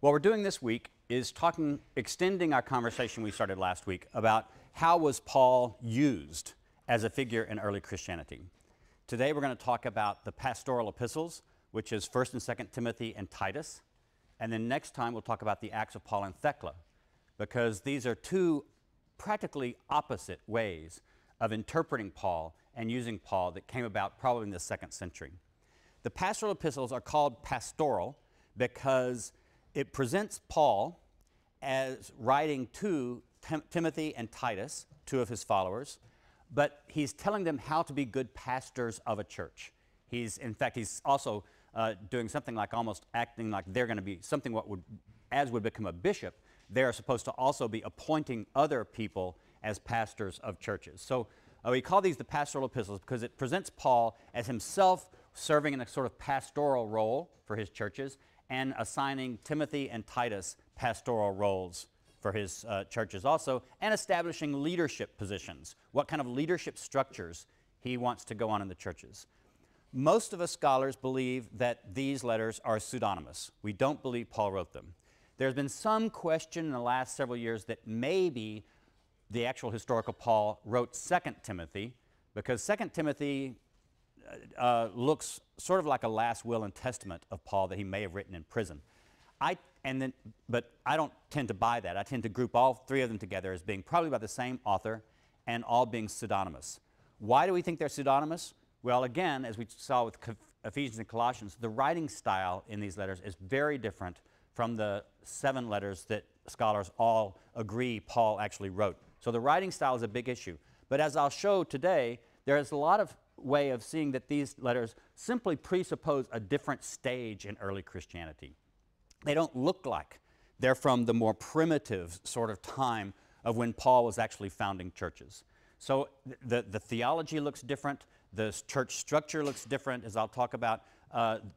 What we're doing this week is extending our conversation we started last week about how was Paul used as a figure in early Christianity. Today we're going to talk about the Pastoral Epistles, which is 1st and 2nd Timothy and Titus. And then next time we'll talk about the Acts of Paul and Thecla, because these are two practically opposite ways of interpreting Paul and using Paul that came about probably in the 2nd century. The Pastoral Epistles are called pastoral because it presents Paul as writing to Timothy and Titus, two of his followers, but he's telling them how to be good pastors of a church. In fact, he's also doing something like almost acting like they're going to be something as would become a bishop. They're supposed to also be appointing other people as pastors of churches. So we call these the Pastoral Epistles because it presents Paul as himself serving in a sort of pastoral role for his churches and assigning Timothy and Titus pastoral roles for his churches also, and establishing leadership positions, what kind of leadership structures he wants to go on in the churches. Most of us scholars believe that these letters are pseudonymous. We don't believe Paul wrote them. There's been some question in the last several years that maybe the actual historical Paul wrote 2nd Timothy, because 2nd Timothy looks sort of like a last will and testament of Paul that he may have written in prison. But I don't tend to buy that. I tend to group all three of them together as being probably by the same author and all being pseudonymous. Why do we think they're pseudonymous? Well, again, as we saw with Ephesians and Colossians, the writing style in these letters is very different from the 7 letters that scholars all agree Paul actually wrote. So the writing style is a big issue. But as I'll show today, there is a lot of way of seeing that these letters simply presuppose a different stage in early Christianity. They don't look like they're from the more primitive sort of time of when Paul was actually founding churches. So the theology looks different, the church structure looks different, as I'll talk about,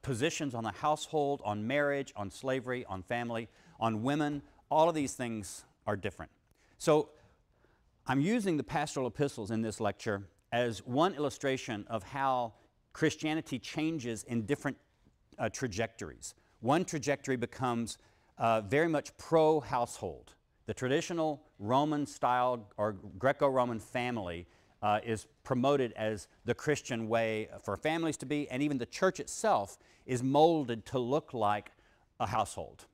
positions on the household, on marriage, on slavery, on family, on women, all of these things are different. So I'm using the Pastoral Epistles in this lecture as one illustration of how Christianity changes in different trajectories. One trajectory becomes very much pro-household. The traditional Roman style or Greco-Roman family is promoted as the Christian way for families to be, and even the church itself is molded to look like a household,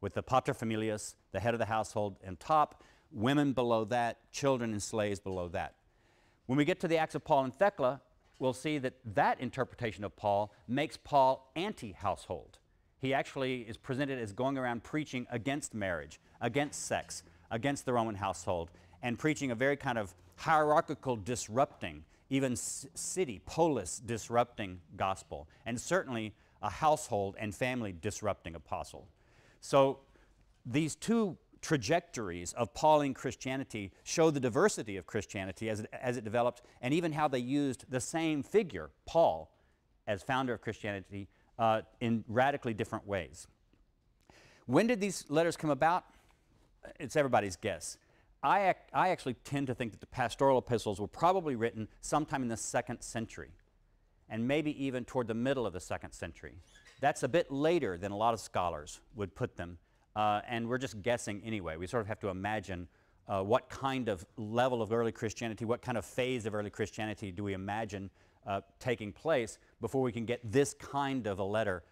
with the paterfamilias, the head of the household, on top, women below that, children and slaves below that. When we get to the Acts of Paul and Thecla, we'll see that that interpretation of Paul makes Paul anti-household. He actually is presented as going around preaching against marriage, against sex, against the Roman household, and preaching a very kind of hierarchical disrupting, even city, polis disrupting gospel, and certainly a household and family disrupting apostle. So these two trajectories of Pauline Christianity show the diversity of Christianity as it developed, and even how they used the same figure, Paul, as founder of Christianity, in radically different ways. When did these letters come about? It's everybody's guess. I actually tend to think that the Pastoral Epistles were probably written sometime in the 2nd century, and maybe even toward the middle of the 2nd century. That's a bit later than a lot of scholars would put them, and we're just guessing anyway. We sort of have to imagine what kind of level of early Christianity, what kind of phase of early Christianity do we imagine taking place before we can get this kind of a letter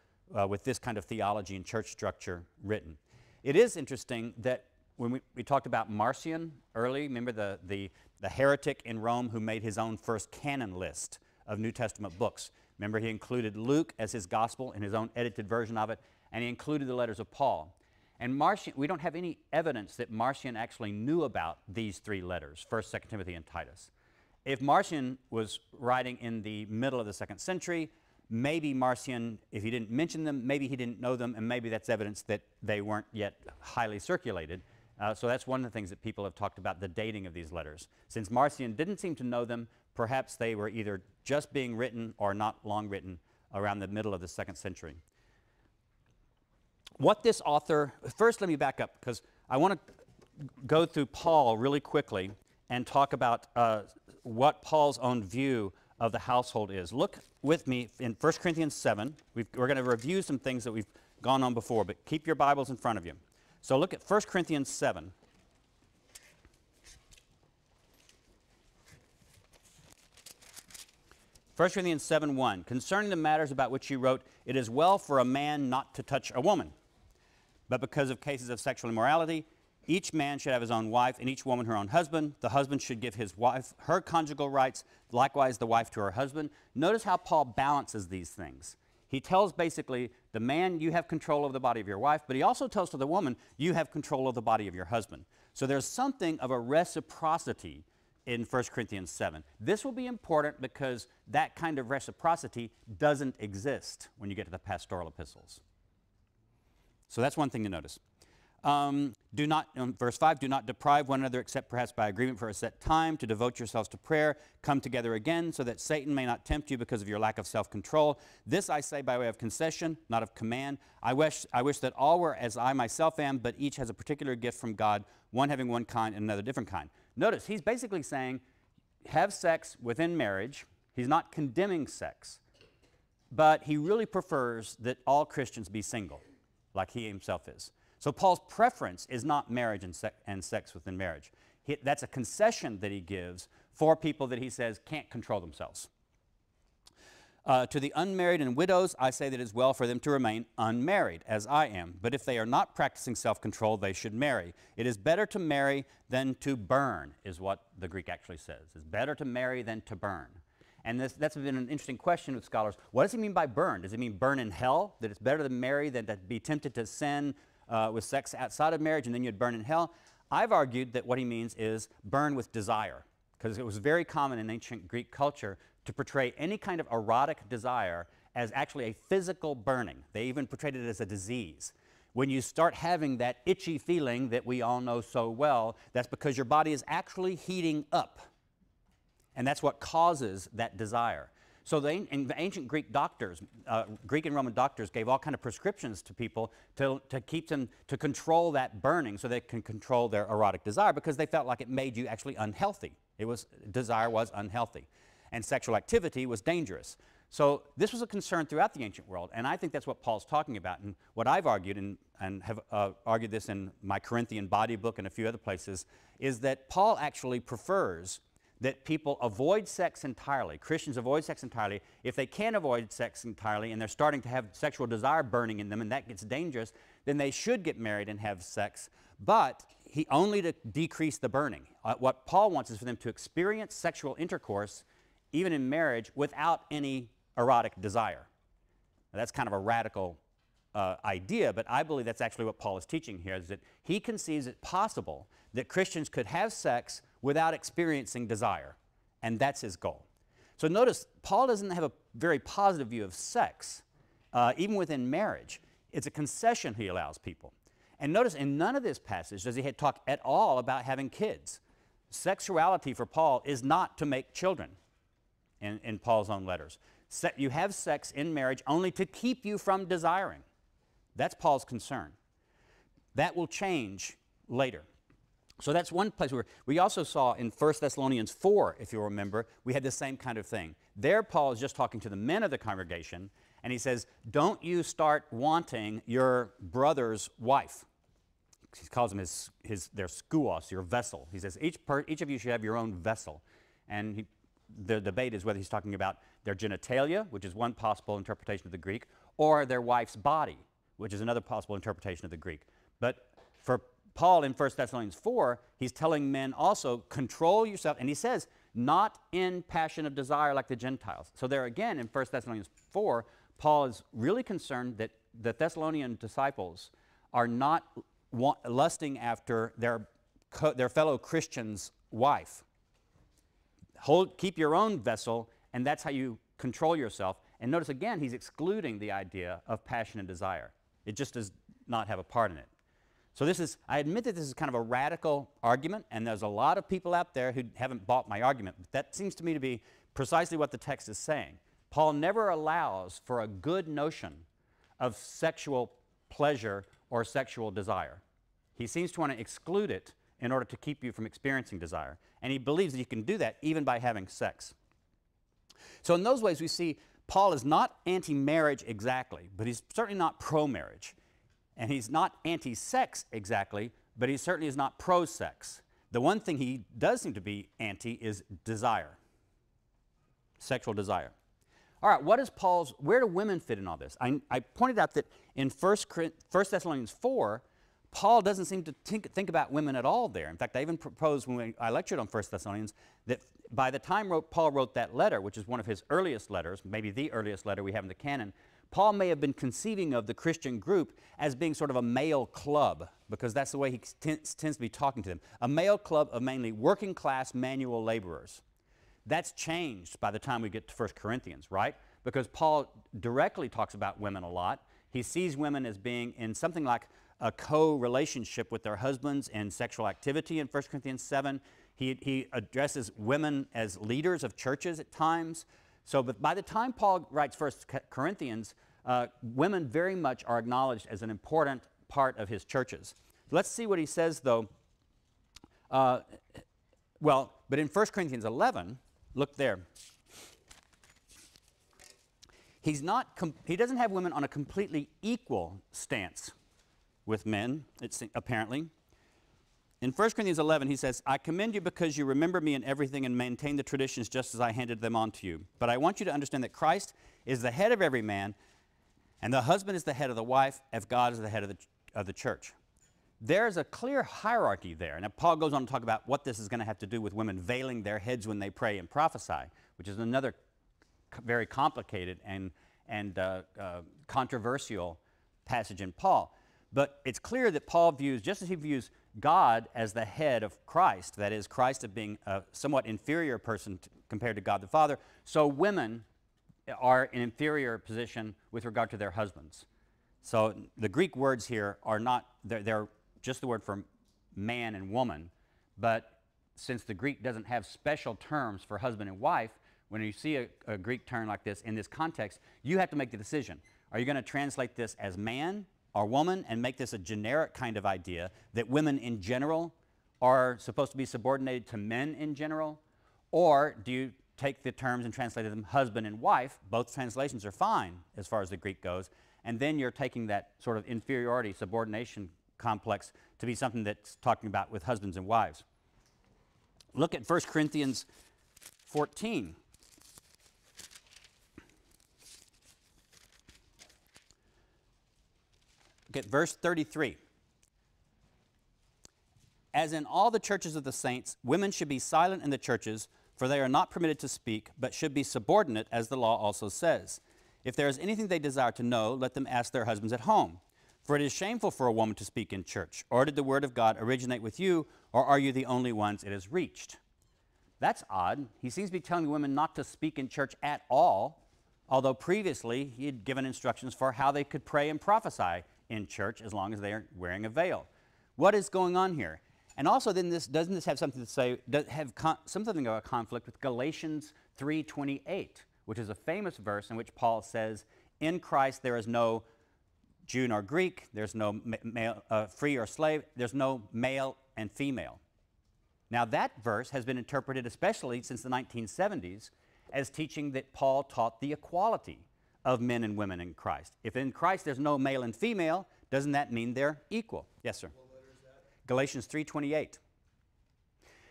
with this kind of theology and church structure written. It is interesting that when we talked about Marcion early, remember the heretic in Rome who made his own first canon list of New Testament books. Remember, he included Luke as his gospel in his own edited version of it, and he included the letters of Paul. And Marcion, we don't have any evidence that Marcion actually knew about these 3 letters, 1st, 2nd Timothy, and Titus. If Marcion was writing in the middle of the 2nd century, maybe Marcion, if he didn't mention them, maybe he didn't know them, and maybe that's evidence that they weren't yet highly circulated. So that's one of the things that people have talked about, the dating of these letters. Since Marcion didn't seem to know them, perhaps they were either just being written or not long written around the middle of the 2nd century. What this author, first let me back up, because I want to go through Paul really quickly and talk about what Paul's own view of the household is. Look with me in 1 Corinthians 7. We're going to review some things that we've gone on before, but keep your Bibles in front of you. So look at 1 Corinthians 7. First Corinthians 7:1, concerning the matters about which you wrote, it is well for a man not to touch a woman. But because of cases of sexual immorality, each man should have his own wife, and each woman her own husband. The husband should give his wife her conjugal rights, likewise the wife to her husband. Notice how Paul balances these things. He tells basically the man, you have control of the body of your wife, but he also tells to the woman, you have control of the body of your husband. So there's something of a reciprocity in 1 Corinthians 7. This will be important because that kind of reciprocity doesn't exist when you get to the Pastoral Epistles. So that's one thing to notice. Verse 5, do not deprive one another except perhaps by agreement for a set time to devote yourselves to prayer. Come together again so that Satan may not tempt you because of your lack of self-control. This I say by way of concession, not of command. I wish that all were as I myself am, but each has a particular gift from God, one having one kind and another different kind. Notice, he's basically saying, have sex within marriage. He's not condemning sex, but he really prefers that all Christians be single, like he himself is. So Paul's preference is not marriage and sex within marriage. That's a concession that he gives for people that he says can't control themselves. To the unmarried and widows, I say that it is well for them to remain unmarried, as I am. But if they are not practicing self-control, they should marry. It is better to marry than to burn, is what the Greek actually says. It's better to marry than to burn. And that's been an interesting question with scholars. What does he mean by burn? Does he mean burn in hell, that it's better to marry than to be tempted to sin with sex outside of marriage and then you'd burn in hell? I've argued that what he means is burn with desire, because it was very common in ancient Greek culture to portray any kind of erotic desire as actually a physical burning. They even portrayed it as a disease. When you start having that itchy feeling that we all know so well, that's because your body is actually heating up. And that's what causes that desire. So the ancient Greek doctors, Greek and Roman doctors gave all kind of prescriptions to people to keep them, to control that burning so they can control their erotic desire, because they felt like it made you actually unhealthy. Desire was unhealthy. And sexual activity was dangerous. So this was a concern throughout the ancient world, and I think that's what Paul's talking about. And what I've argued, and have argued this in my Corinthian body book and a few other places, is that Paul actually prefers that people avoid sex entirely. Christians avoid sex entirely. If they can't avoid sex entirely and they're starting to have sexual desire burning in them and that gets dangerous, then they should get married and have sex, but only to decrease the burning. What Paul wants is for them to experience sexual intercourse even in marriage, without any erotic desire. Now, that's kind of a radical idea, but I believe that's actually what Paul is teaching here, is that he conceives it possible that Christians could have sex without experiencing desire, and that's his goal. So notice, Paul doesn't have a very positive view of sex, even within marriage. It's a concession he allows people. And notice, in none of this passage does he talk at all about having kids. Sexuality for Paul is not to make children. In Paul's own letters. You have sex in marriage only to keep you from desiring. That's Paul's concern. That will change later. So that's one place where we also saw in 1 Thessalonians 4, if you'll remember, we had the same kind of thing. There Paul is just talking to the men of the congregation, and he says, don't you start wanting your brother's wife. He calls them their skouos, your vessel. He says, each of you should have your own vessel. And the debate is whether he's talking about their genitalia, which is one possible interpretation of the Greek, or their wife's body, which is another possible interpretation of the Greek. But for Paul in 1 Thessalonians 4, he's telling men also, control yourself, and he says, not in passion of desire like the Gentiles. So there again, in 1 Thessalonians 4, Paul is really concerned that the Thessalonian disciples are not lusting after their fellow Christian's wife. Keep your own vessel, and that's how you control yourself. And notice again, he's excluding the idea of passion and desire. It just does not have a part in it. So I admit that this is kind of a radical argument, and there's a lot of people out there who haven't bought my argument, but that seems to me to be precisely what the text is saying. Paul never allows for a good notion of sexual pleasure or sexual desire. He seems to want to exclude it in order to keep you from experiencing desire. And he believes that you can do that even by having sex. So in those ways, we see Paul is not anti-marriage exactly, but he's certainly not pro-marriage. And he's not anti-sex exactly, but he certainly is not pro-sex. The one thing he does seem to be anti is desire, sexual desire. All right, where do women fit in all this? I pointed out that in 1 Thessalonians 4, Paul doesn't seem to think about women at all there. In fact, I even proposed when I lectured on 1 Thessalonians that by the time Paul wrote that letter, which is one of his earliest letters, maybe the earliest letter we have in the canon, Paul may have been conceiving of the Christian group as being sort of a male club, because that's the way he tends to be talking to them. A male club of mainly working class manual laborers. That's changed by the time we get to 1 Corinthians, right? Because Paul directly talks about women a lot. He sees women as being in something like a co-relationship with their husbands in sexual activity in 1 Corinthians 7. He addresses women as leaders of churches at times. So but by the time Paul writes 1 Corinthians, women very much are acknowledged as an important part of his churches. Let's see what he says, though. But in 1 Corinthians 11, look there. He doesn't have women on a completely equal stance with men, apparently. In 1 Corinthians 11, he says, I commend you because you remember me in everything and maintain the traditions just as I handed them on to you. But I want you to understand that Christ is the head of every man, and the husband is the head of the wife, as God is the head of the church. There's a clear hierarchy there. Now, Paul goes on to talk about what this is going to have to do with women veiling their heads when they pray and prophesy, which is another very complicated and controversial passage in Paul. But it's clear that Paul views, just as he views God as the head of Christ, that is, Christ as being a somewhat inferior person compared to God the Father, so women are in inferior position with regard to their husbands. So the Greek words here are not, they're just the word for man and woman, but since the Greek doesn't have special terms for husband and wife, when you see a Greek term like this in this context, you have to make the decision. Are you going to translate this as man or woman and make this a generic kind of idea that women in general are supposed to be subordinated to men in general? Or do you take the terms and translate them husband and wife? Both translations are fine as far as the Greek goes. And then you're taking that sort of inferiority, subordination complex to be something that's talking about with husbands and wives. Look at 1 Corinthians 14. Look at verse 33. As in all the churches of the saints, women should be silent in the churches, for they are not permitted to speak, but should be subordinate, as the law also says. If there is anything they desire to know, let them ask their husbands at home. For it is shameful for a woman to speak in church. Or did the word of God originate with you, or are you the only ones it has reached? That's odd. He seems to be telling women not to speak in church at all, although previously he had given instructions for how they could pray and prophesy in church as long as they are wearing a veil. What is going on here? And also then doesn't this have something to say, something of a conflict with Galatians 3:28, which is a famous verse in which Paul says, in Christ there is no Jew nor Greek, there's no male, free or slave, there's no male and female. Now that verse has been interpreted, especially since the 1970s, as teaching that Paul taught the equality of men and women in Christ. If in Christ there's no male and female, doesn't that mean they're equal? Yes, sir. What letter is that? Galatians 3:28.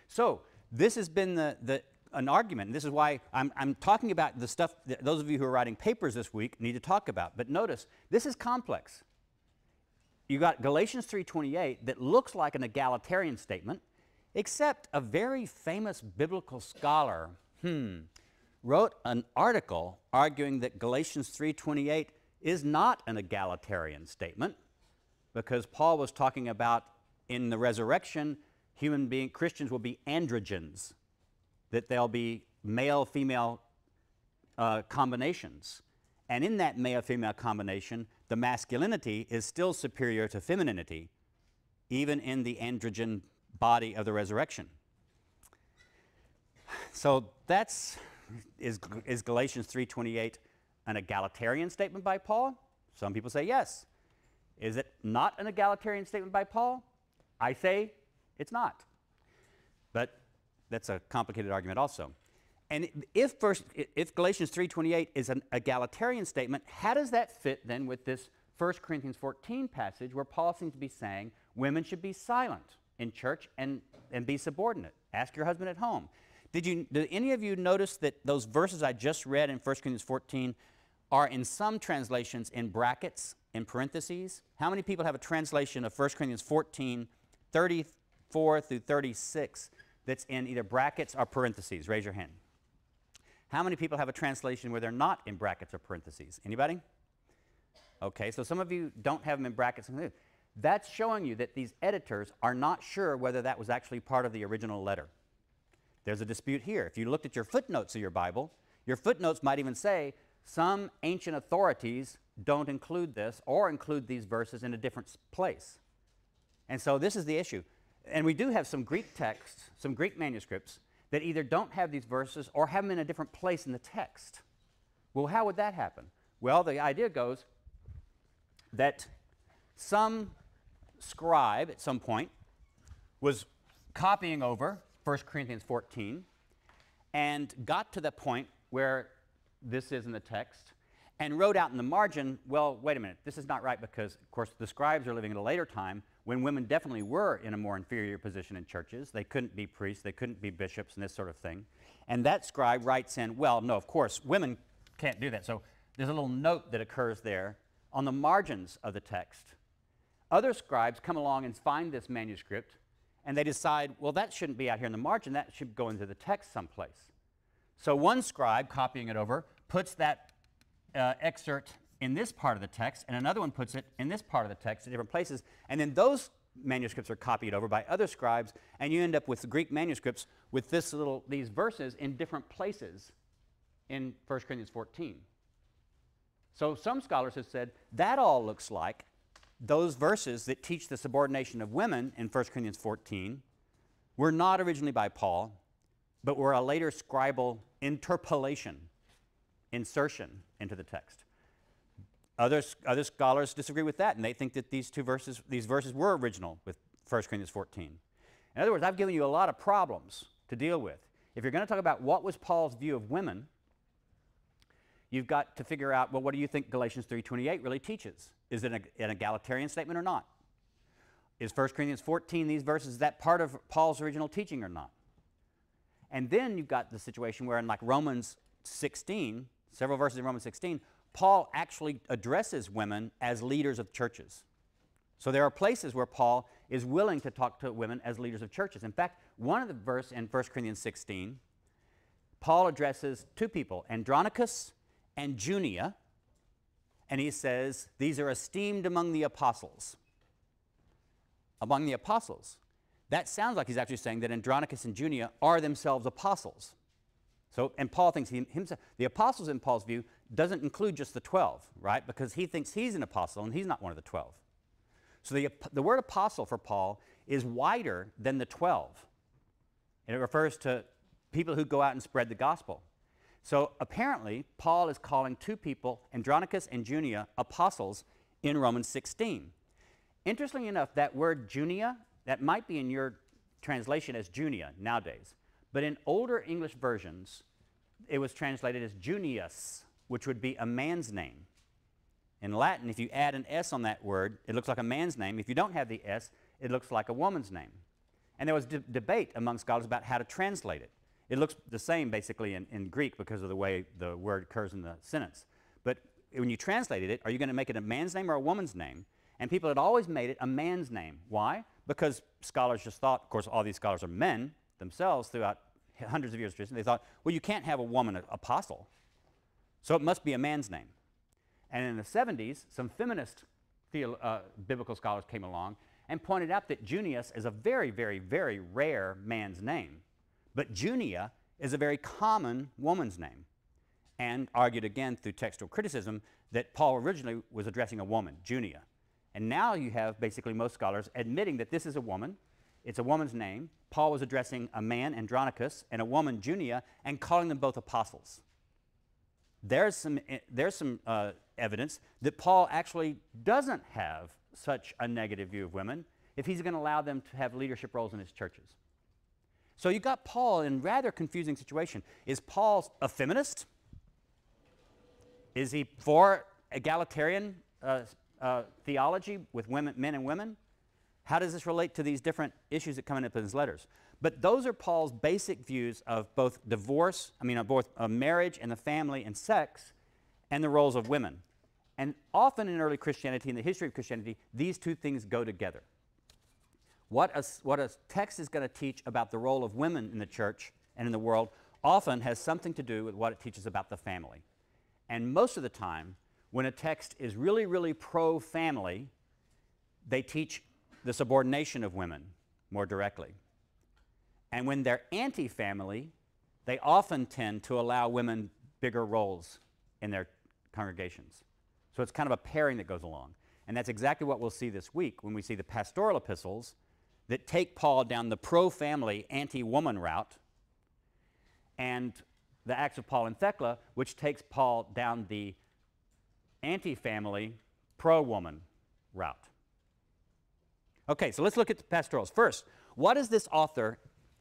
So this has been an argument. And this is why I'm talking about the stuff that those of you who are writing papers this week need to talk about. But notice, this is complex. You got Galatians 3:28 that looks like an egalitarian statement, except a very famous biblical scholar wrote an article arguing that Galatians 3:28 is not an egalitarian statement, because Paul was talking about in the resurrection, Christians will be androgynes, that they'll be male-female combinations. And in that male-female combination, the masculinity is still superior to femininity, even in the androgen body of the resurrection. So is Galatians 3:28 an egalitarian statement by Paul? Some people say yes. Is it not an egalitarian statement by Paul? I say it's not. But that's a complicated argument also. And if Galatians 3:28 is an egalitarian statement, how does that fit then with this 1 Corinthians 14 passage where Paul seems to be saying women should be silent in church and be subordinate? Ask your husband at home. Did any of you notice that those verses I just read in 1 Corinthians 14 are in some translations in brackets, in parentheses? How many people have a translation of 1 Corinthians 14, 34 through 36 that's in either brackets or parentheses? Raise your hand. How many people have a translation where they're not in brackets or parentheses? Anybody? Okay, so some of you don't have them in brackets. That's showing you that these editors are not sure whether that was actually part of the original letter. There's a dispute here. If you looked at your footnotes of your Bible, your footnotes might even say some ancient authorities don't include this or include these verses in a different place. And so this is the issue. And we do have some Greek texts, some Greek manuscripts, that either don't have these verses or have them in a different place in the text. Well, how would that happen? Well, the idea goes that some scribe at some point was copying over 1 Corinthians 14 and got to the point where this is in the text and wrote out in the margin, well, wait a minute, this is not right because, of course, the scribes are living at a later time when women definitely were in a more inferior position in churches. They couldn't be priests, they couldn't be bishops and this sort of thing. And that scribe writes in, well, no, of course, women can't do that. So there's a little note that occurs there on the margins of the text. Other scribes come along and find this manuscript and they decide, well, that shouldn't be out here in the margin, that should go into the text someplace. So one scribe, copying it over, puts that excerpt in this part of the text, and another one puts it in this part of the text in different places, and then those manuscripts are copied over by other scribes, and you end up with the Greek manuscripts with these verses in different places in 1 Corinthians 14. So some scholars have said that all looks like those verses that teach the subordination of women in 1 Corinthians 14 were not originally by Paul, but were a later scribal interpolation, insertion into the text. Other scholars disagree with that, and they think that these verses were original with 1 Corinthians 14. In other words, I've given you a lot of problems to deal with. If you're going to talk about what was Paul's view of women, you've got to figure out, well, what do you think Galatians 3:28 really teaches? Is it an egalitarian statement or not? Is 1 Corinthians 14, these verses, is that part of Paul's original teaching or not? And then you've got the situation where in like Romans 16, several verses in Romans 16, Paul actually addresses women as leaders of churches. So there are places where Paul is willing to talk to women as leaders of churches. In fact, one of the verses in 1 Corinthians 16, Paul addresses two people, Andronicus and Junia, and he says, these are esteemed among the apostles. Among the apostles. That sounds like he's actually saying that Andronicus and Junia are themselves apostles. So, and Paul thinks himself, the apostles in Paul's view doesn't include just the 12, right? Because he thinks he's an apostle and he's not one of the 12. So the word apostle for Paul is wider than the 12. And it refers to people who go out and spread the gospel. So apparently, Paul is calling two people, Andronicus and Junia, apostles in Romans 16. Interestingly enough, that word Junia, that might be in your translation as Junia nowadays. But in older English versions, it was translated as Junius, which would be a man's name. In Latin, if you add an S on that word, it looks like a man's name. If you don't have the S, it looks like a woman's name. And there was debate among scholars about how to translate it. It looks the same basically in Greek because of the way the word occurs in the sentence. But when you translated it, are you going to make it a man's name or a woman's name? And people had always made it a man's name. Why? Because scholars just thought, of course, all these scholars are men themselves throughout hundreds of years of tradition. They thought, well, you can't have a woman apostle, so it must be a man's name. And in the 70s, some feminist biblical scholars came along and pointed out that Junius is a very, very, very rare man's name. But Junia is a very common woman's name, and argued again through textual criticism that Paul originally was addressing a woman, Junia. And now you have basically most scholars admitting that this is a woman, it's a woman's name. Paul was addressing a man, Andronicus, and a woman, Junia, and calling them both apostles. There's some evidence that Paul actually doesn't have such a negative view of women if he's going to allow them to have leadership roles in his churches. So you got Paul in a rather confusing situation. Is Paul a feminist? Is he for egalitarian theology with women, men and women? How does this relate to these different issues that come up in his letters? But those are Paul's basic views of both marriage and the family and sex and the roles of women. And often in early Christianity, in the history of Christianity, these two things go together. What a text is going to teach about the role of women in the church and in the world often has something to do with what it teaches about the family. And most of the time, when a text is really, really pro-family, they teach the subordination of women more directly. And when they're anti-family, they often tend to allow women bigger roles in their congregations. So it's kind of a pairing that goes along. And that's exactly what we'll see this week when we see the Pastoral Epistles that take Paul down the pro-family, anti-woman route, and the Acts of Paul and Thecla, which takes Paul down the anti-family, pro-woman route. Okay, so let's look at the pastorals. First, what is this author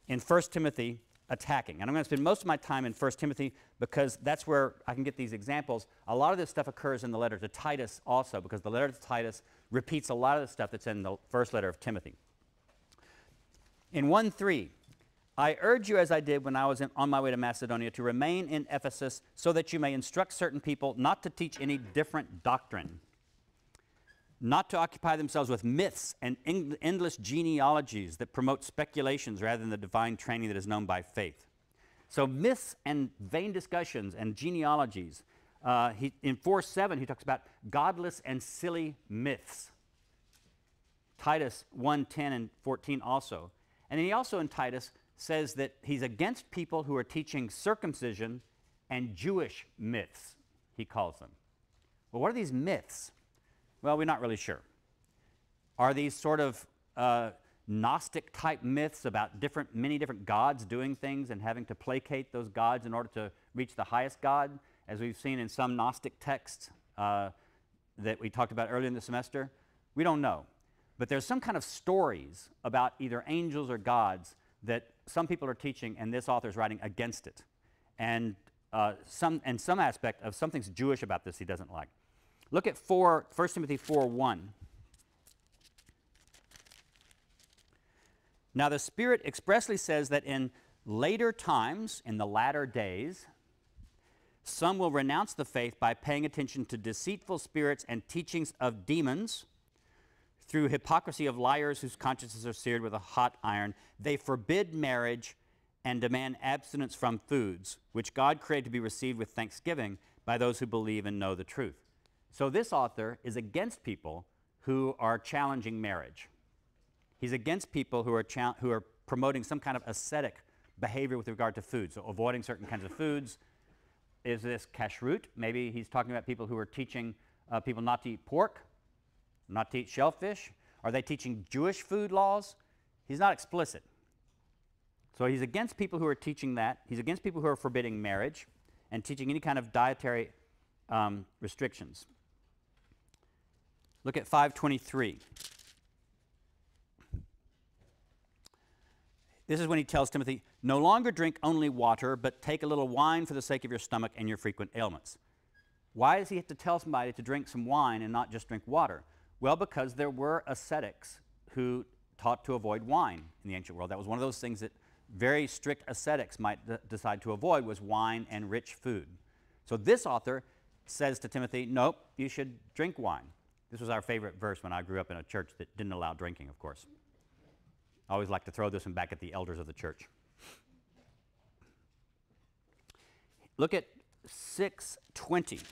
in 1 Timothy attacking? And I'm going to spend most of my time in 1 Timothy because that's where I can get these examples. A lot of this stuff occurs in the letter to Titus also, because the letter to Titus repeats a lot of the stuff that's in the first letter of Timothy. In 1:3, I urge you, as I did when I was on my way to Macedonia, to remain in Ephesus so that you may instruct certain people not to teach any different doctrine, not to occupy themselves with myths and endless genealogies that promote speculations rather than the divine training that is known by faith. So myths and vain discussions and genealogies. In 4:7, he talks about godless and silly myths. Titus 1:10 and 14 also. And then he also in Titus says that he's against people who are teaching circumcision and Jewish myths, he calls them. Well, what are these myths? Well, we're not really sure. Are these sort of Gnostic-type myths about many different gods doing things and having to placate those gods in order to reach the highest God, as we've seen in some Gnostic texts that we talked about earlier in the semester? We don't know. But there's some kind of stories about either angels or gods that some people are teaching, and this author is writing against it. And some aspect of something's Jewish about this he doesn't like. Look at 1 Timothy 4:1. Now the Spirit expressly says that in later times, in the latter days, some will renounce the faith by paying attention to deceitful spirits and teachings of demons. Through hypocrisy of liars whose consciences are seared with a hot iron, they forbid marriage and demand abstinence from foods, which God created to be received with thanksgiving by those who believe and know the truth. So this author is against people who are challenging marriage. He's against people who are promoting some kind of ascetic behavior with regard to food, so avoiding certain kinds of foods. Is this kashrut? Maybe he's talking about people who are teaching people not to eat pork, not to eat shellfish. Are they teaching Jewish food laws? He's not explicit. So he's against people who are teaching that. He's against people who are forbidding marriage and teaching any kind of dietary restrictions. Look at 5:23. This is when he tells Timothy, no longer drink only water, but take a little wine for the sake of your stomach and your frequent ailments. Why does he have to tell somebody to drink some wine and not just drink water? Well, because there were ascetics who taught to avoid wine in the ancient world. That was one of those things that very strict ascetics might decide to avoid, was wine and rich food. So this author says to Timothy, nope, you should drink wine. This was our favorite verse when I grew up in a church that didn't allow drinking, of course. I always like to throw this one back at the elders of the church. Look at 6:20.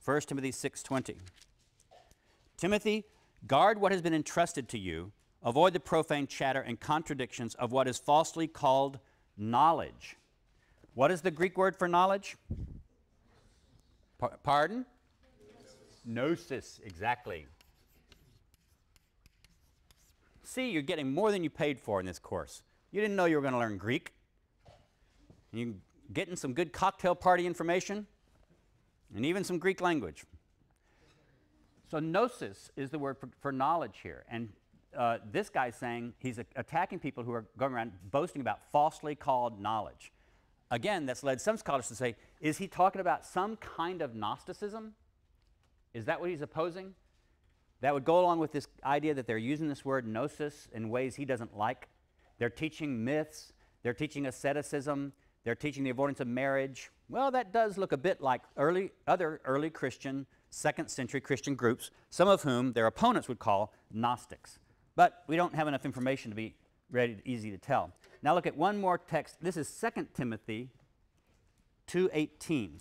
1 Timothy 6:20. Timothy, guard what has been entrusted to you. Avoid the profane chatter and contradictions of what is falsely called knowledge. What is the Greek word for knowledge? Pardon? Gnosis, exactly. See, you're getting more than you paid for in this course. You didn't know you were going to learn Greek. You're getting some good cocktail party information and even some Greek language. So gnosis is the word for knowledge here. And this guy's saying he's attacking people who are going around boasting about falsely called knowledge. Again, that's led some scholars to say, is he talking about some kind of Gnosticism? Is that what he's opposing? That would go along with this idea that they're using this word gnosis in ways he doesn't like. They're teaching myths. They're teaching asceticism. They're teaching the avoidance of marriage. Well, that does look a bit like other early Christian, second century Christian groups, some of whom their opponents would call Gnostics. But we don't have enough information to be easy to tell. Now look at one more text. This is 2 Timothy 2:18.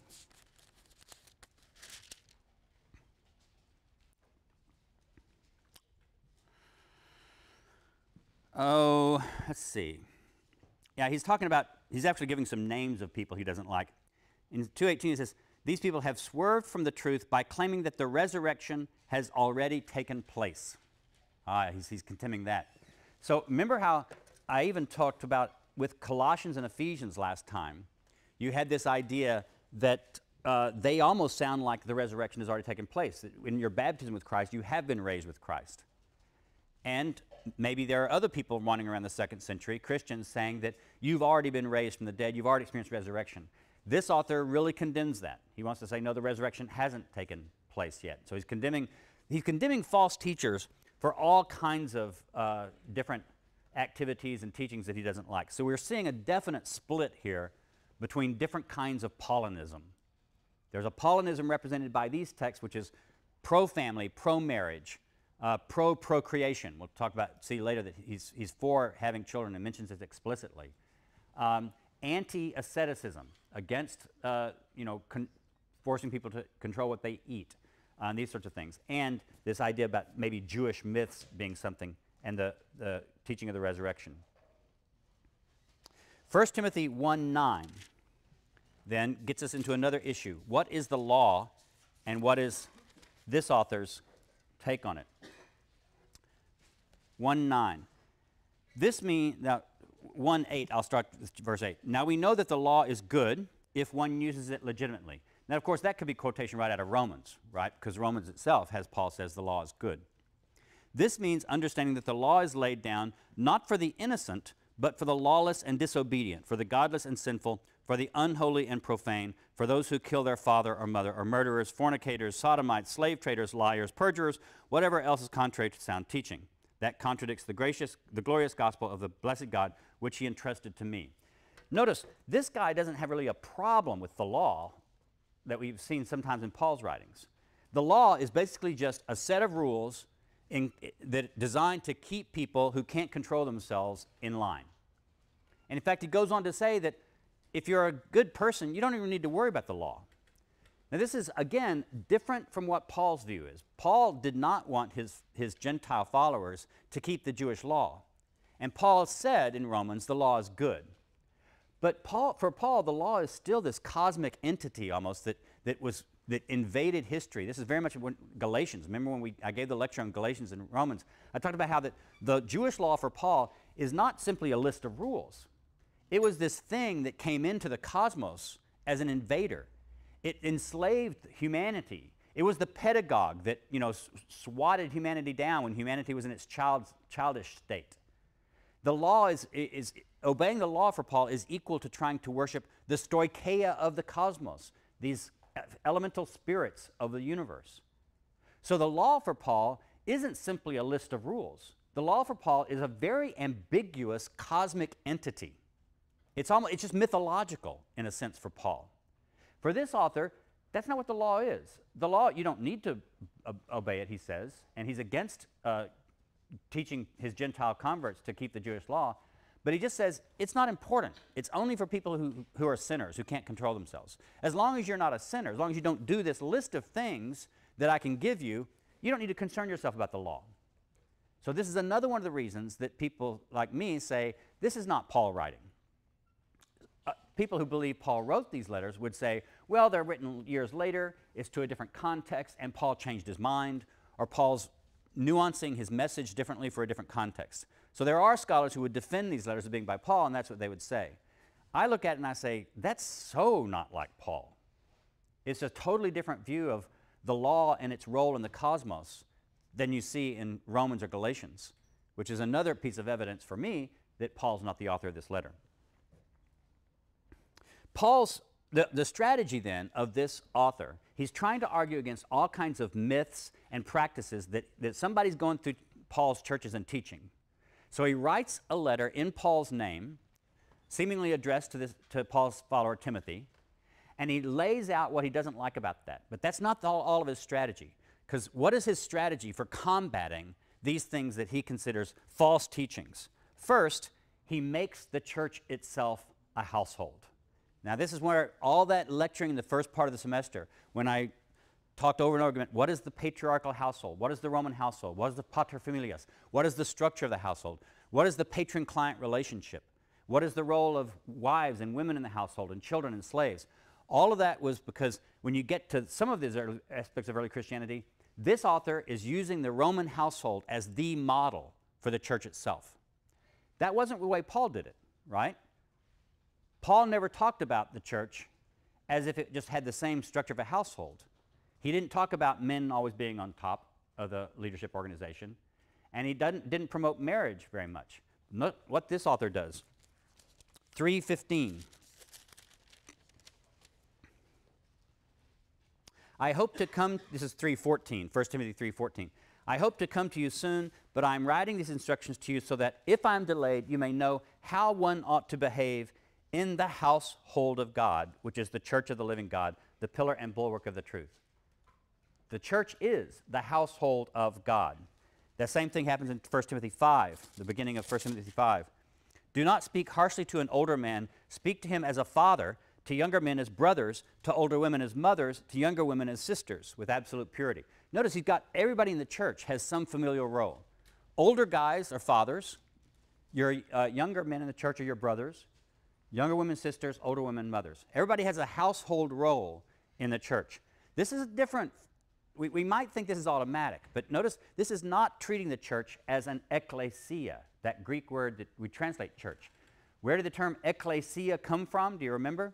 Oh, let's see. Yeah, he's actually giving some names of people he doesn't like. In 2:18 he says, these people have swerved from the truth by claiming that the resurrection has already taken place. He's condemning that. So remember how I even talked about with Colossians and Ephesians last time, you had this idea that they almost sound like the resurrection has already taken place. That in your baptism with Christ, you have been raised with Christ. And maybe there are other people running around the second century, Christians, saying that you've already been raised from the dead, you've already experienced resurrection. This author really condemns that. He wants to say, no, the resurrection hasn't taken place yet. So he's condemning false teachers for all kinds of different activities and teachings that he doesn't like. So we're seeing a definite split here between different kinds of Paulinism. There's a Paulinism represented by these texts, which is pro-family, pro-marriage, pro-procreation. We'll see later that he's for having children and mentions it explicitly. Anti-asceticism, against forcing people to control what they eat, these sorts of things. And this idea about maybe Jewish myths being something, and the teaching of the resurrection. 1 Timothy 1:9 then gets us into another issue. What is the law, and what is this author's take on it? 1:9. This means, now 1:8, I'll start with verse 8. Now we know that the law is good if one uses it legitimately. Now, of course, that could be quotation right out of Romans, right? Because Romans itself, as Paul says, the law is good. This means understanding that the law is laid down not for the innocent, but for the lawless and disobedient, for the godless and sinful, for the unholy and profane, for those who kill their father or mother, or murderers, fornicators, sodomites, slave traders, liars, perjurers, whatever else is contrary to sound teaching. That contradicts the glorious gospel of the blessed God, which he entrusted to me. Notice, this guy doesn't have really a problem with the law that we've seen sometimes in Paul's writings. The law is basically just a set of rules that designed to keep people who can't control themselves in line. And in fact, he goes on to say that if you're a good person, you don't even need to worry about the law. Now this is, again, different from what Paul's view is. Paul did not want his Gentile followers to keep the Jewish law. And Paul said in Romans, the law is good. But for Paul, the law is still this cosmic entity almost that invaded history. This is very much when Galatians. Remember when I gave the lecture on Galatians and Romans? I talked about how the Jewish law for Paul is not simply a list of rules. It was this thing that came into the cosmos as an invader. It enslaved humanity. It was the pedagogue that swatted humanity down when humanity was in its childish state. The law is obeying the law for Paul is equal to trying to worship the stoicheia of the cosmos, these elemental spirits of the universe. So the law for Paul isn't simply a list of rules. The law for Paul is a very ambiguous cosmic entity. It's just mythological in a sense for Paul. For this author, that's not what the law is. The law, you don't need to obey it, he says, and he's against teaching his Gentile converts to keep the Jewish law, but he just says it's not important. It's only for people who are sinners, who can't control themselves. As long as you're not a sinner, as long as you don't do this list of things that I can give you, you don't need to concern yourself about the law. So this is another one of the reasons that people like me say, this is not Paul writing. People who believe Paul wrote these letters would say, well, they're written years later, it's to a different context, and Paul changed his mind, or Paul's nuancing his message differently for a different context. So there are scholars who would defend these letters as being by Paul, and that's what they would say. I look at it and I say, that's so not like Paul. It's a totally different view of the law and its role in the cosmos than you see in Romans or Galatians. which is another piece of evidence for me that Paul's not the author of this letter. The strategy then of this author, he's trying to argue against all kinds of myths and practices that somebody's going through Paul's churches and teaching. So he writes a letter in Paul's name, seemingly addressed to Paul's follower Timothy, and he lays out what he doesn't like about that. But that's not all of his strategy, because what is his strategy for combating these things that he considers false teachings? First, he makes the church itself a household. Now, this is where all that lecturing in the first part of the semester, when I talked over and over again, what is the patriarchal household? What is the Roman household? What is the paterfamilias? What is the structure of the household? What is the patron-client relationship? What is the role of wives and women in the household and children and slaves? All of that was because when you get to some of these aspects of early Christianity, this author is using the Roman household as the model for the church itself. That wasn't the way Paul did it, right? Paul never talked about the church as if it just had the same structure of a household. He didn't talk about men always being on top of the leadership organization, and he didn't promote marriage very much. Look what this author does. 3:15. I hope to come, this is 3:14, 1 Timothy 3:14. I hope to come to you soon, but I am writing these instructions to you so that if I am delayed, you may know how one ought to behave in the household of God, which is the church of the living God, the pillar and bulwark of the truth. The church is the household of God. The same thing happens in 1 Timothy 5, the beginning of 1 Timothy 5. Do not speak harshly to an older man. Speak to him as a father, to younger men as brothers, to older women as mothers, to younger women as sisters, with absolute purity. Notice he's got everybody in the church has some familial role. Older guys are fathers. Your younger men in the church are your brothers. Younger women, sisters, older women, mothers. Everybody has a household role in the church. This is different. We might think this is automatic, but notice this is not treating the church as an ecclesia, that Greek word that we translate church. Where did the term ecclesia come from? Do you remember?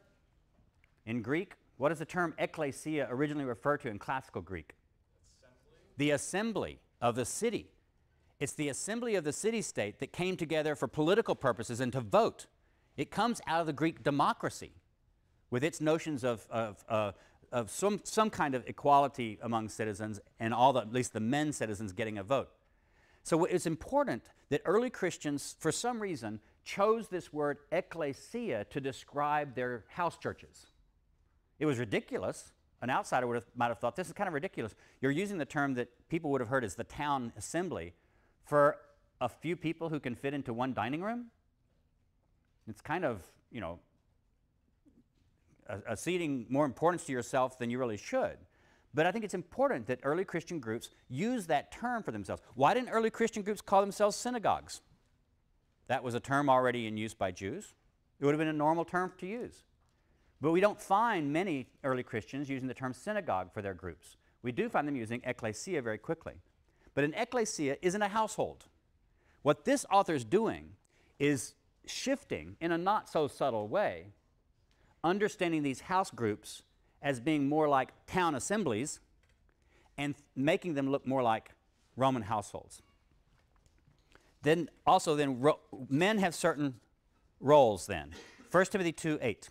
In Greek, what does the term ecclesia originally refer to in classical Greek? Assembly. The assembly of the city. It's the assembly of the city-state that came together for political purposes and to vote. It comes out of the Greek democracy with its notions of some kind of equality among citizens and at least the men citizens getting a vote. So it's important that early Christians, for some reason, chose this word ecclesia to describe their house churches. It was ridiculous. An outsider might have thought, this is kind of ridiculous. You're using the term that people would have heard as the town assembly for a few people who can fit into one dining room. It's kind of, ceding more importance to yourself than you really should. But I think it's important that early Christian groups use that term for themselves. Why didn't early Christian groups call themselves synagogues? That was a term already in use by Jews. It would have been a normal term to use. But we don't find many early Christians using the term synagogue for their groups. We do find them using ecclesia very quickly. But an ecclesia isn't a household. What this author is doing is shifting, in a not so subtle way, understanding these house groups as being more like town assemblies and making them look more like Roman households. Then also, men have certain roles then. 1 Timothy 2:8.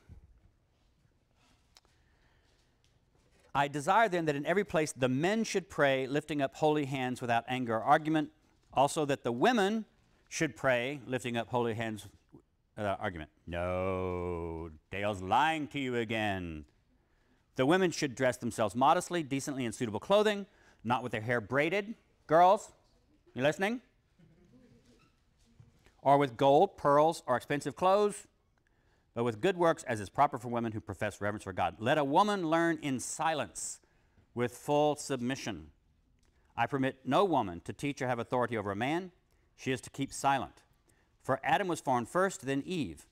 I desire then that in every place the men should pray, lifting up holy hands without anger or argument. Also that the women should pray, lifting up holy hands without argument. No, Dale's lying to you again. The women should dress themselves modestly, decently, in suitable clothing, not with their hair braided. Girls, you listening? Or with gold, pearls, or expensive clothes, but with good works as is proper for women who profess reverence for God. Let a woman learn in silence with full submission. I permit no woman to teach or have authority over a man. She is to keep silent. For Adam was formed first, then Eve.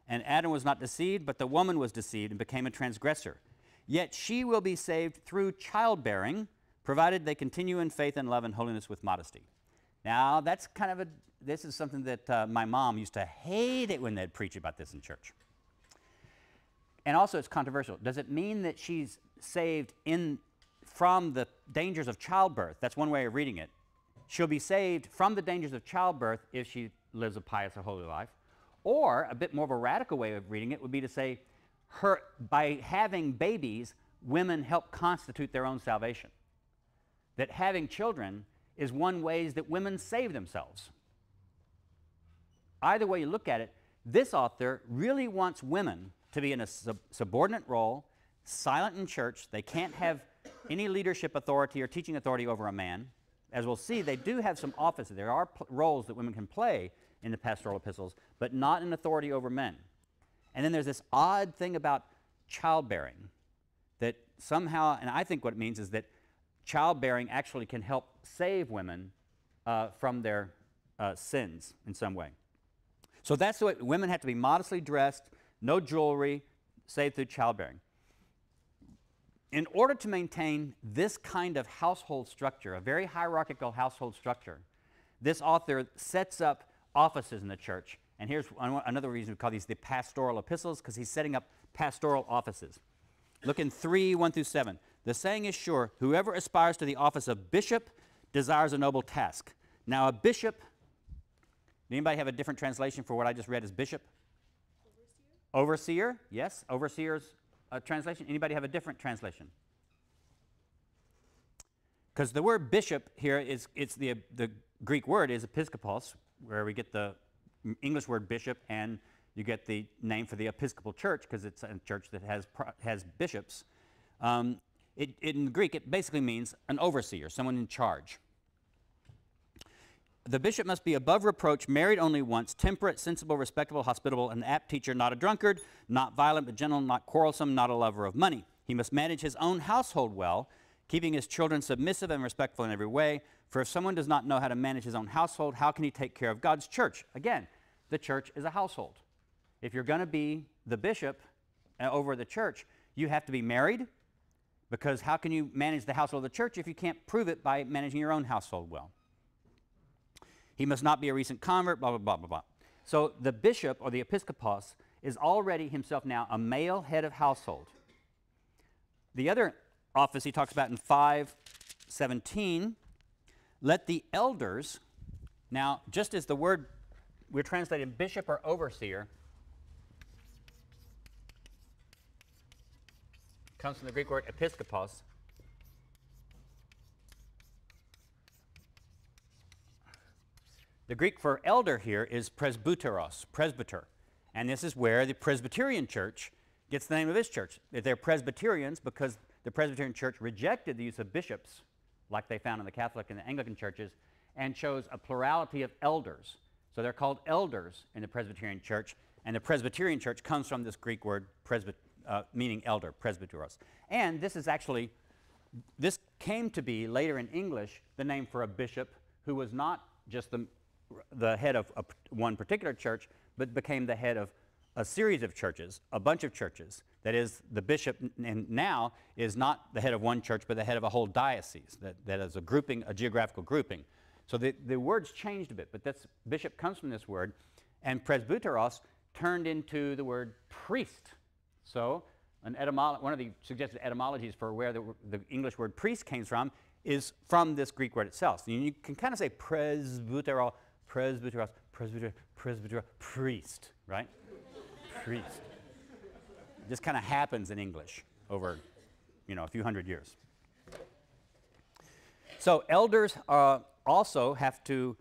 And Adam was not deceived, but the woman was deceived and became a transgressor. Yet she will be saved through childbearing, provided they continue in faith and love and holiness with modesty. Now, that's kind of this is something that my mom used to hate it when they'd preach about this in church. And also, it's controversial. Does it mean that she's saved from the dangers of childbirth? That's one way of reading it. she'll be saved from the dangers of childbirth if she lives a pious or holy life. Or a bit more of a radical way of reading it would be to say, by having babies, women help constitute their own salvation. That having children is one way that women save themselves. Either way you look at it, this author really wants women to be in a subordinate role, silent in church. They can't have any leadership authority or teaching authority over a man. As we'll see, they do have some offices. There are roles that women can play in the pastoral epistles, but not in authority over men. And then there's this odd thing about childbearing that somehow, and I think what it means is that childbearing actually can help save women from their sins in some way. So that's the way women have to be modestly dressed, no jewelry, saved through childbearing. In order to maintain this kind of household structure, a very hierarchical household structure, this author sets up offices in the church. And here's another reason we call these the Pastoral Epistles, because he's setting up pastoral offices. Look in 3:1-7. The saying is sure, whoever aspires to the office of bishop desires a noble task. Now a bishop, anybody have a different translation for what I just read as bishop? Overseer? Yes, overseer's translation. Anybody have a different translation? Because the word bishop here it's the Greek word is episkopos, where we get the English word bishop, and you get the name for the Episcopal Church because it's a church that has bishops. In Greek, it basically means an overseer, someone in charge. The bishop must be above reproach, married only once, temperate, sensible, respectable, hospitable, an apt teacher, not a drunkard, not violent but gentle, not quarrelsome, not a lover of money. He must manage his own household well, keeping his children submissive and respectful in every way. For if someone does not know how to manage his own household, how can he take care of God's church? Again, the church is a household. If you're going to be the bishop over the church, you have to be married, because how can you manage the household of the church if you can't prove it by managing your own household well? He must not be a recent convert, blah, blah, blah, blah, blah. So the bishop or the episkopos is already himself now a male head of household. The other office he talks about in 5:17, let the elders, now just as the word we're translating bishop or overseer comes from the Greek word episkopos. The Greek for elder here is presbyteros, presbyter. And this is where the Presbyterian church gets the name of its church. They're Presbyterians because the Presbyterian church rejected the use of bishops, like they found in the Catholic and the Anglican churches, and chose a plurality of elders. So they're called elders in the Presbyterian church, and the Presbyterian church comes from this Greek word meaning elder, presbyteros. And this came to be later in English the name for a bishop who was not just the head of one particular church, but became the head of a series of churches, a bunch of churches. That is, the bishop now is not the head of one church, but the head of a whole diocese. That is a grouping, a geographical grouping. So the words changed a bit, but bishop comes from this word, and presbyteros turned into the word priest. So one of the suggested etymologies for where the English word priest came from is from this Greek word itself. So you can kind of say presbyteros, priest, right? Priest. It just kind of happens in English over, a few hundred years. So elders also have to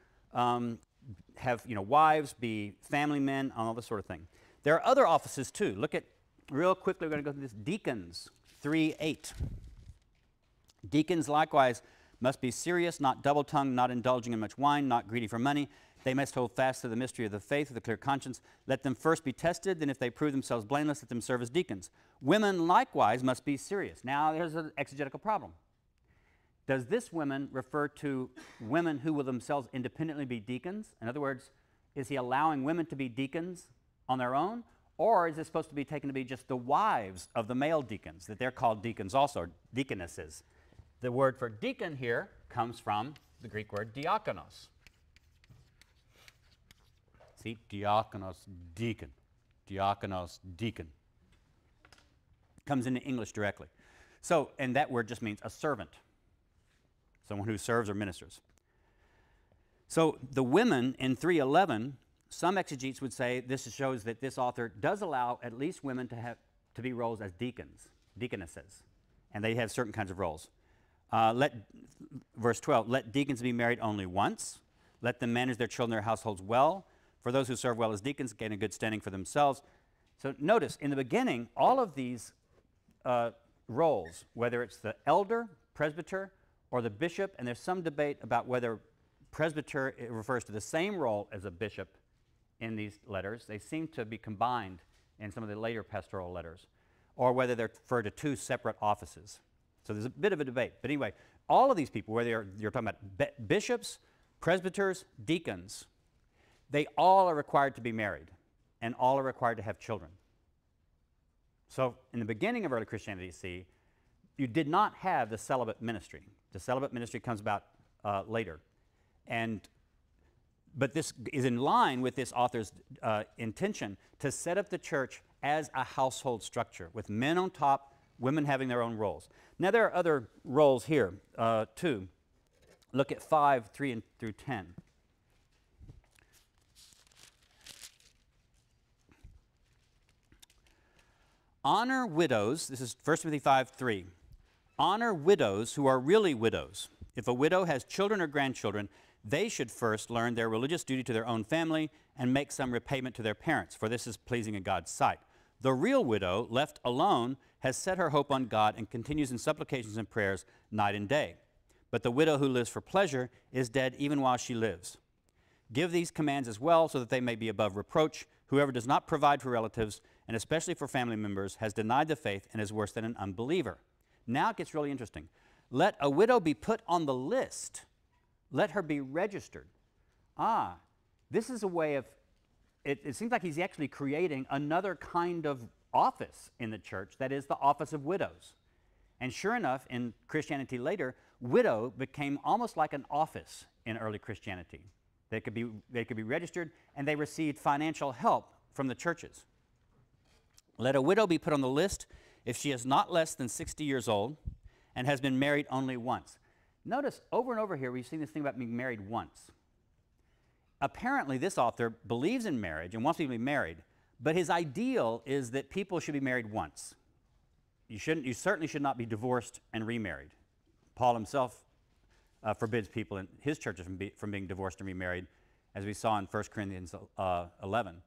have, wives, be family men, all this sort of thing. There are other offices too. Look at, real quickly, we're going to go through this. Deacons, 3:8. Deacons likewise must be serious, not double-tongued, not indulging in much wine, not greedy for money. They must hold fast to the mystery of the faith with a clear conscience. Let them first be tested, then if they prove themselves blameless, let them serve as deacons. Women likewise must be serious. Now, there's an exegetical problem. Does this women refer to women who will themselves independently be deacons? In other words, is he allowing women to be deacons on their own? Or is this supposed to be taken to be just the wives of the male deacons, that they're called deacons also, deaconesses? The word for deacon here comes from the Greek word diakonos. See, diakonos, deacon. Diakonos, deacon. Comes into English directly. So, and that word just means a servant, someone who serves or ministers. So the women in 3:11, some exegetes would say this shows that this author does allow at least women to be roles as deacons, deaconesses, and they have certain kinds of roles. Verse 12, let deacons be married only once. Let them manage their children and their households well. For those who serve well as deacons gain a good standing for themselves. So notice, in the beginning, all of these roles, whether it's the elder, presbyter, or the bishop, and there's some debate about whether presbyter refers to the same role as a bishop in these letters. They seem to be combined in some of the later pastoral letters, or whether they're referred to two separate offices. So there's a bit of a debate. But anyway, all of these people, whether you're talking about bishops, presbyters, deacons, they all are required to be married, and all are required to have children. So in the beginning of early Christianity, see, you did not have the celibate ministry. The celibate ministry comes about later. But this is in line with this author's intention to set up the church as a household structure, with men on top, women having their own roles. Now, there are other roles here, too. Look at 5:3 through 10. Honor widows, this is 1 Timothy 5:3. Honor widows who are really widows. If a widow has children or grandchildren, they should first learn their religious duty to their own family and make some repayment to their parents, for this is pleasing in God's sight. The real widow, left alone, has set her hope on God and continues in supplications and prayers night and day. But the widow who lives for pleasure is dead even while she lives. Give these commands as well so that they may be above reproach. Whoever does not provide for relatives, and especially for family members, has denied the faith and is worse than an unbeliever. Now it gets really interesting. Let a widow be put on the list. Let her be registered. This is a way of, it seems like he's actually creating another kind of office in the church, that is the office of widows. And sure enough, in Christianity later, widow became almost like an office in early Christianity. They could be registered, and they received financial help from the churches. Let a widow be put on the list if she is not less than 60 years old and has been married only once. Notice over and over here we've seen this thing about being married once. Apparently this author believes in marriage and wants people to be married, but his ideal is that people should be married once. You certainly should not be divorced and remarried. Paul himself forbids people in his churches from being divorced and remarried, as we saw in 1 Corinthians 11.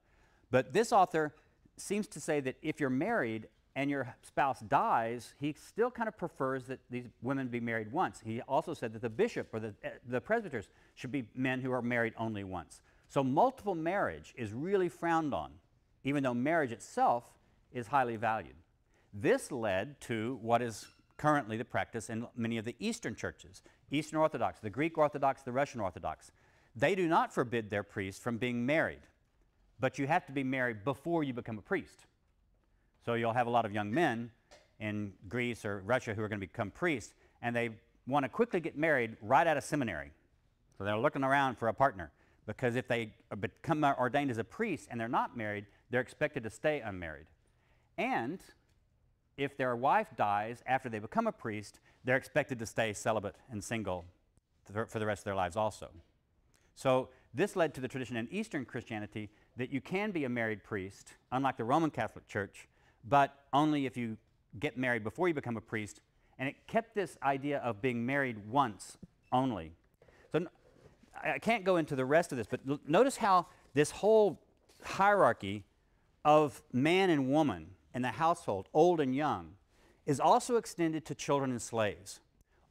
But this author seems to say that if you're married and your spouse dies, he still kind of prefers that these women be married once. He also said that the bishop or the presbyters should be men who are married only once. So multiple marriage is really frowned on, even though marriage itself is highly valued. This led to what is currently the practice in many of the Eastern churches, Eastern Orthodox, the Greek Orthodox, the Russian Orthodox. They do not forbid their priests from being married, but you have to be married before you become a priest. So you'll have a lot of young men in Greece or Russia who are going to become priests, and they want to quickly get married right out of seminary. So they're looking around for a partner, because if they become ordained as a priest and they're not married, they're expected to stay unmarried. And if their wife dies after they become a priest, they're expected to stay celibate and single for the rest of their lives also. So this led to the tradition in Eastern Christianity that you can be a married priest, unlike the Roman Catholic Church, but only if you get married before you become a priest. And it kept this idea of being married once only. So I can't go into the rest of this, but notice how this whole hierarchy of man and woman in the household, old and young, is also extended to children and slaves.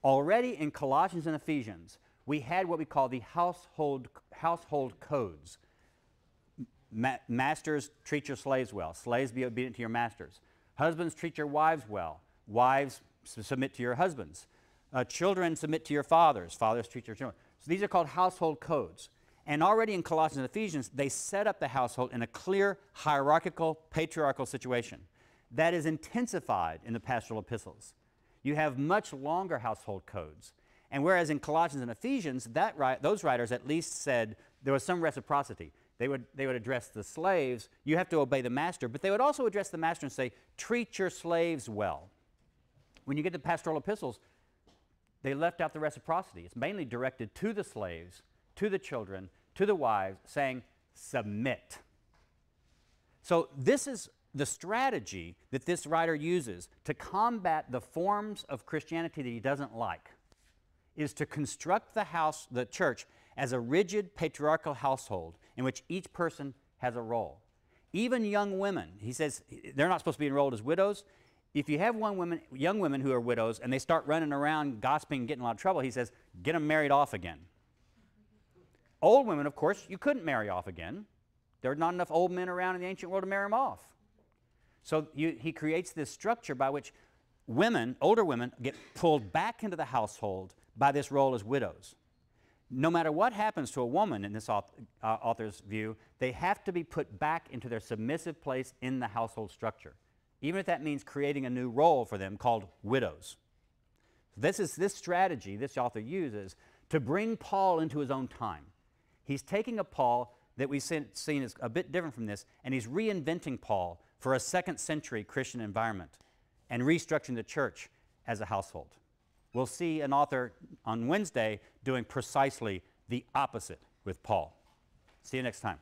Already in Colossians and Ephesians, we had what we call the household codes. Masters, treat your slaves well. Slaves, be obedient to your masters. Husbands, treat your wives well. Wives, submit to your husbands. Children, submit to your fathers. Fathers, treat your children. So these are called household codes. And already in Colossians and Ephesians, they set up the household in a clear, hierarchical, patriarchal situation. That is intensified in the Pastoral Epistles. You have much longer household codes. And whereas in Colossians and Ephesians, those writers at least said there was some reciprocity. They would address the slaves, you have to obey the master, but they would also address the master and say, treat your slaves well. When you get to Pastoral Epistles, they left out the reciprocity. It's mainly directed to the slaves to the children, to the wives, saying, submit. So this is the strategy that this writer uses to combat the forms of Christianity that he doesn't like, is to construct the church as a rigid patriarchal household in which each person has a role. Even young women, he says, they're not supposed to be enrolled as widows. If you have young women who are widows and they start running around gossiping and getting in a lot of trouble, he says, get them married off again. Old women, of course, you couldn't marry off again. There are not enough old men around in the ancient world to marry them off. So he creates this structure by which women, older women, get pulled back into the household by this role as widows. No matter what happens to a woman in this author's view, they have to be put back into their submissive place in the household structure, even if that means creating a new role for them called widows. This strategy this author uses to bring Paul into his own time. He's taking a Paul that we've seen is a bit different from this, and he's reinventing Paul for a second century Christian environment and restructuring the church as a household. We'll see an author on Wednesday doing precisely the opposite with Paul. See you next time.